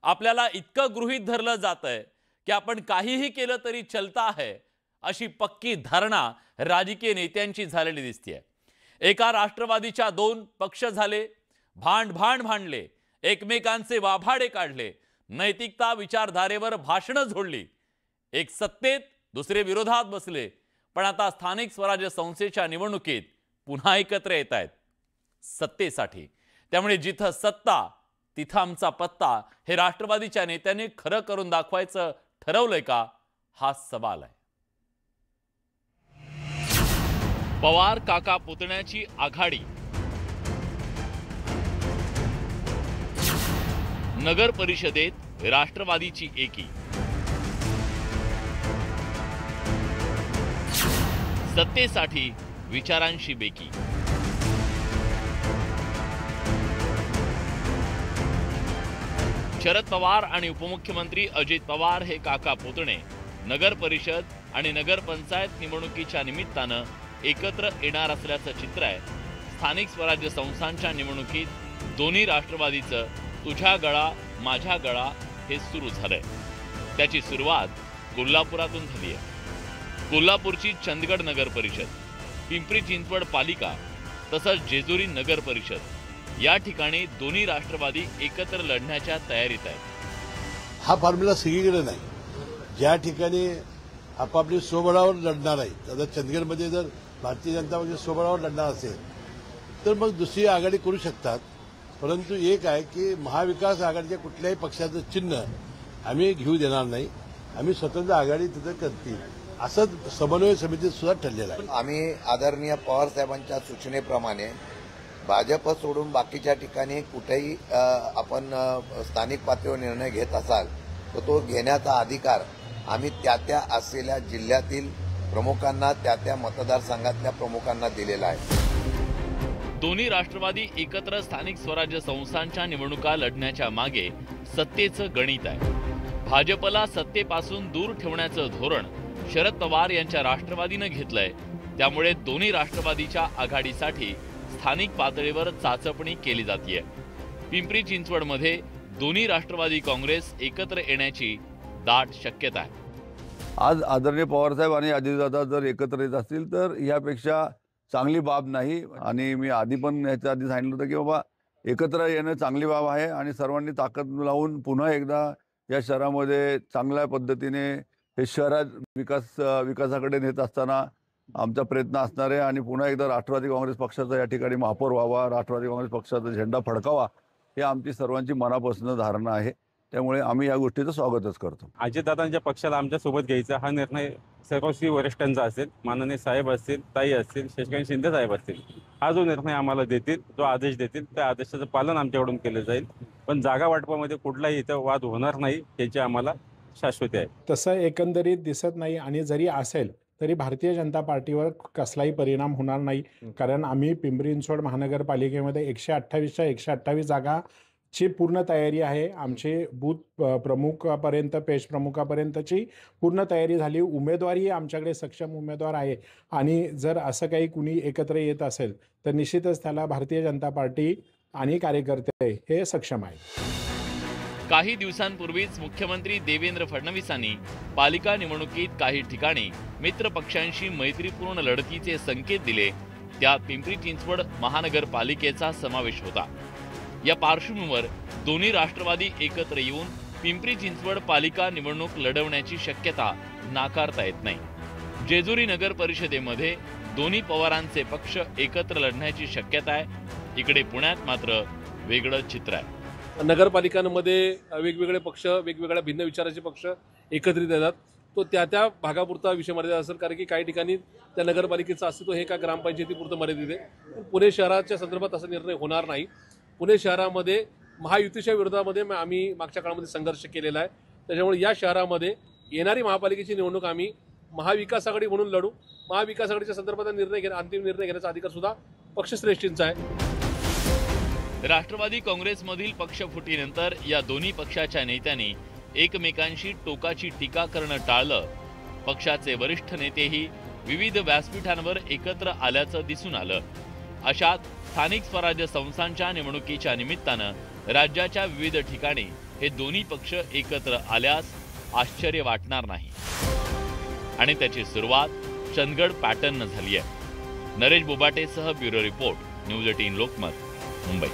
आपल्याला इतकं गृहीत धरलं जातंय की आपण काहीही केलं तरी चलता है, अशी पक्की धारणा राजकीय नेत्यांची झालेली दिसतेय। एका राष्ट्रवादीच्या दोन पक्ष झाले, भांडले, एकमेकांचे वाभाडे काढले, नैतिकता विचारधारेवर भाषणं झोडली, एक सत्तेत दुसरे विरोधात बसले, पण आता स्थानिक स्वराज्य संस्थेच्या निवडणुकीत पुन्हा एकत्र येत आहेत सत्तेसाठी। त्यामुळे जिथं सत्ता तिथं आमचा पत्ता हे राष्ट्रवादीच्या नेत्यांनी खरं करून दाखवायचं ठरवलंय का, हा सवाल आहे। पवार काका पुतण्याची आघाडी, नगर परिषदेत राष्ट्रवादीची एकी, सत्तेसाठी विचारांशी बेकी। शरद पवार आणि उपमुख्यमंत्री अजित पवार हे काका पुतणे नगर परिषद आणि नगर पंचायत निवडणुकीच्या निमित्तानं एकत्र येणार असल्याचं चित्र आहे। स्थानिक स्वराज्य संस्थांच्या निवडणुकीत दोन्ही राष्ट्रवादीचं तुझ्या गळा माझ्या गळा हे सुरू झालंय। त्याची सुरुवात कोल्हापुरातून झाली आहे। कोल्हापूरची चंदगड नगर परिषद, पिंपरी चिंचवड पालिका तसंच जेजुरी नगर परिषद या ठिकाणी दोन्ही राष्ट्रवादी एकत्र लढण्याच्या तयारीत आहेत। हा फॉर्म्युला सगळीकडे नाही, ज्या ठिकाणी आपापली स्वबळावर लढणार आहे, आता चंदगडमध्ये जर भारतीय जनता पक्ष स्वबळावर लढणार असेल तर मग दुसरी आघाडी करू शकतात। परंतु एक आहे की महाविकास आघाडीच्या कुठल्याही पक्षाचं चिन्ह आम्ही घेऊ देणार नाही, आम्ही स्वतंत्र आघाडी तिथं करतील असं समन्वय समितीत सुद्धा ठरलेलं आहे। आम्ही आदरणीय पवार साहेबांच्या सूचनेप्रमाणे भाजप सोडून बाकीच्या ठिकाणी कुठेही आपण स्थानिक पातळीवर निर्णय घेत असाल तर तो घेण्याचा अधिकार आम्ही त्या असलेल्या जिल्ह्यातील प्रमुखांना, त्या मतदारसंघातल्या प्रमुखांना दिलेला आहे। दोन्ही राष्ट्रवादी एकत्र स्थानिक स्वराज्य संस्थांच्या निवडणुका लढण्याच्या मागे सत्तेचं गणित आहे। भाजपला सत्तेपासून दूर ठेवण्याचं धोरण शरद पवार यांच्या राष्ट्रवादीनं घेतलंय। त्यामुळे दोन्ही राष्ट्रवादीच्या आघाडीसाठी स्थानिक पातळीवर चाचपणी केली जाते। पिंपरी चिंचवडमध्ये दोन्ही राष्ट्रवादी काँग्रेस एकत्र येण्याची दाट शक्यता आहे। आज आदरणीय पवारसाहेब आणि अजितदादा जर एकत्र येत असतील तर यापेक्षा चांगली बाब नाही। आणि मी आधी पण याच्या आधी सांगितलं होतं की बाबा एकत्र येणं चांगली बाब आहे आणि सर्वांनी ताकद लावून पुन्हा एकदा या शहरामध्ये चांगल्या पद्धतीने हे शहरात विकासाकडे नेत असताना आमचा प्रयत्न असणार आहे। आणि पुन्हा एकदा राष्ट्रवादी काँग्रेस पक्षाचा या ठिकाणी महापौर व्हावा, राष्ट्रवादी काँग्रेस पक्षाचा झेंडा फडकावा हे आमची सर्वांची मनापासून धारणा आहे। त्यामुळे आम्ही या गोष्टीचं स्वागतच करतो। अजितदादांच्या पक्षाला आमच्या सोबत घ्यायचा हा निर्णय सर्वस्वी वरिष्ठांचा असेल, माननीय साहेब असतील, ताई असतील, शशिकांत शिंदे साहेब असतील, हा जो निर्णय आम्हाला देतील, जो आदेश देतील त्या आदेशाचं पालन आमच्याकडून केलं जाईल। पण जागा वाटपामध्ये कुठलाही इथं वाद होणार नाही याची आम्हाला शाश्वती आहे। तसं एकंदरीत दिसत नाही आणि जरी असेल तरी भारतीय जनता पार्टीवर कसलाही परिणाम होणार नाही, कारण आम्ही पिंपरी चिंचवड महानगरपालिकेमध्ये 128च्या 128 जागाची पूर्ण तयारी आहे। आमचे बूथ प्रमुखापर्यंत, पेश प्रमुखापर्यंतची पूर्ण तयारी झाली। उमेदवारही आमच्याकडे सक्षम उमेदवार आहे आणि जर असं काही कुणी एकत्र येत असेल तर निश्चितच त्याला भारतीय जनता पार्टी आणि कार्यकर्ते हे सक्षम आहेत। काही दिवसांपूर्वीच मुख्यमंत्री देवेंद्र फडणवीसांनी पालिका निवडणुकीत काही ठिकाणी मित्र पक्षांशी मैत्रीपूर्ण लढतीचे संकेत दिले, त्यात पिंपरी चिंचवड महानगरपालिकेचा समावेश होता। या पार्श्वभूमीवर दोन्ही राष्ट्रवादी एकत्र येऊन पिंपरी चिंचवड पालिका निवडणूक लढवण्याची शक्यता नाकारता येत नाही। जेजुरी नगर परिषदेमध्ये दोन्ही पवारांचे पक्ष एकत्र लढण्याची शक्यता आहे। इकडे पुण्यात मात्र वेगळं चित्र आहे। नगरपालिकांमध्ये वेगवेगळे पक्ष, वेगवेगळ्या भिन्न विचाराचे पक्ष एकत्रित येतात। तो त्या भागापुरता विषय मर्यादित असेल, कारण की काही ठिकाणी त्या नगरपालिकेचं अस्तित्व हे का ग्रामपंचायतीपुरतं मर्यादित आहे। पुणे शहराच्या संदर्भात असा निर्णय होणार नाही। पुणे शहरामध्ये महायुतीच्या विरोधामध्ये आम्ही मागच्या काळामध्ये संघर्ष केलेला आहे। त्याच्यामुळे या शहरामध्ये येणारी महापालिकेची निवडणूक आम्ही महाविकास आघाडी म्हणून लढू। महाविकास आघाडीच्या संदर्भात अंतिम निर्णय घेण्याचा अधिकार सुद्धा पक्षश्रेष्ठींचा आहे। राष्ट्रवादी काँग्रेसमधील पक्षफुटीनंतर या दोन्ही पक्षाच्या नेत्यांनी एकमेकांशी टोकाची टीका करणं टाळलं। पक्षाचे वरिष्ठ नेतेही विविध व्यासपीठांवर एकत्र आल्याचं दिसून आलं। अशात स्थानिक स्वराज्य संस्थांच्या निवडणुकीच्या निमित्तानं राज्याच्या विविध ठिकाणी हे दोन्ही पक्ष एकत्र आल्यास आश्चर्य वाटणार नाही आणि त्याची सुरुवात चंदगड पॅटर्न झाली आहे. नरेश बोबाटेसह bureau report, news 18 Lokmat, Mumbai.